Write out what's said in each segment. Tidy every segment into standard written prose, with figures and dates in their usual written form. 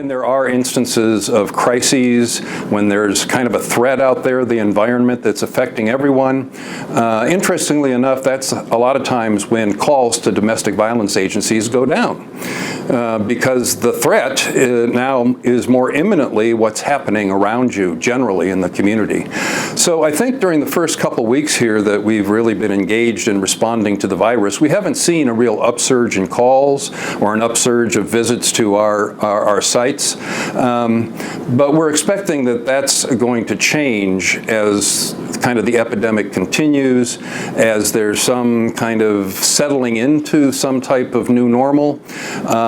When there are instances of crises, when there's kind of a threat out there, the environment that's affecting everyone, interestingly enough, that's a lot of times when calls to domestic violence agencies go down. Because the threat now is more imminently what's happening around you generally in the community. So I think during the first couple weeks here that we've really been engaged in responding to the virus, we haven't seen a real upsurge in calls or an upsurge of visits to our sites. But we're expecting that that's going to change as kind of the epidemic continues, as there's some kind of settling into some type of new normal.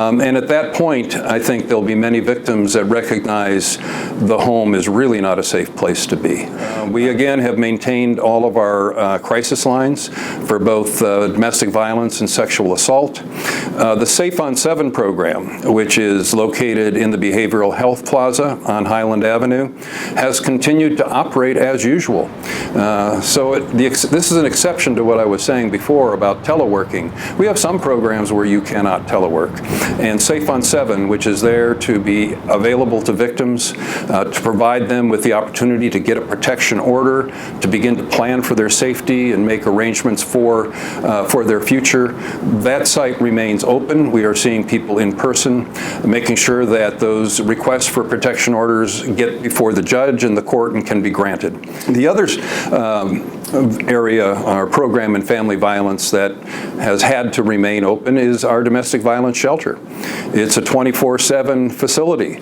And at that point, I think there'll be many victims that recognize the home is really not a safe place to be. We again have maintained all of our crisis lines for both domestic violence and sexual assault. The Safe on 7 program, which is located in the Behavioral Health Plaza on Highland Avenue, has continued to operate as usual. This is an exception to what I was saying before about teleworking. We have some programs where you cannot telework. And Safe on 7, which is there to be available to victims, to provide them with the opportunity to get a protection order, to begin to plan for their safety and make arrangements for their future. That site remains open. We are seeing people in person, making sure that those requests for protection orders get before the judge and the court and can be granted. The other area, our program in family violence that has had to remain open is our domestic violence shelter. It's a 24/7 facility.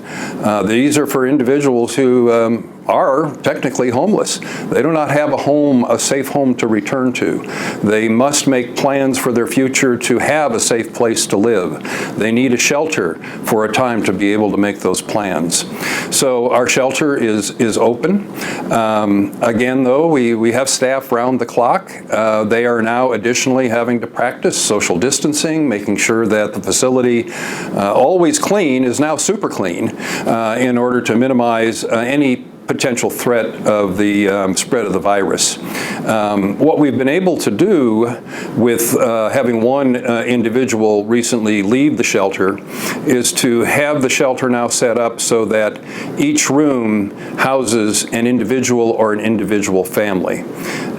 These are for individuals who are technically homeless. They do not have a safe home to return to. They must make plans for their future to have a safe place to live. They need a shelter for a time to be able to make those plans. So our shelter is open. Again, though, we have staff round the clock. They are now additionally having to practice social distancing, making sure that the facility, always clean, is now super clean in order to minimize any potential threat of the spread of the virus. What we've been able to do with having one individual recently leave the shelter is to have the shelter now set up so that each room houses an individual or an individual family.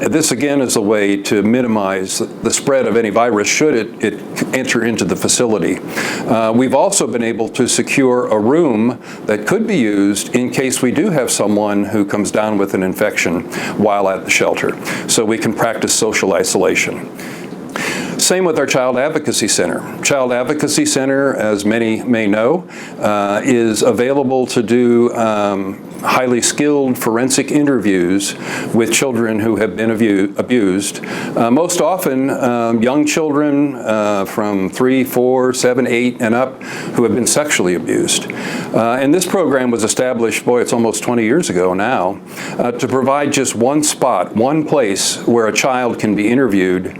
This again is a way to minimize the spread of any virus should it enter into the facility. We've also been able to secure a room that could be used in case we do have someone who comes down with an infection while at the shelter, so we can practice social isolation. Same with our Child Advocacy Center. Child Advocacy Center, as many may know, is available to do highly skilled forensic interviews with children who have been abused. Most often, young children from 3, 4, 7, 8, and up who have been sexually abused. And this program was established, boy, it's almost 20 years ago now, to provide just one spot, one place where a child can be interviewed,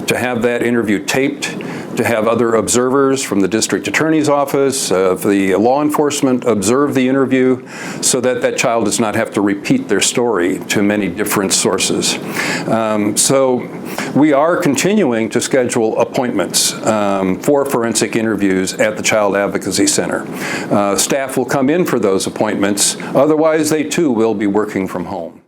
to have that interview taped, to have other observers from the district attorney's office, the law enforcement observe the interview so that that child does not have to repeat their story to many different sources. So we are continuing to schedule appointments for forensic interviews at the Child Advocacy Center. Staff will come in for those appointments, otherwise they too will be working from home.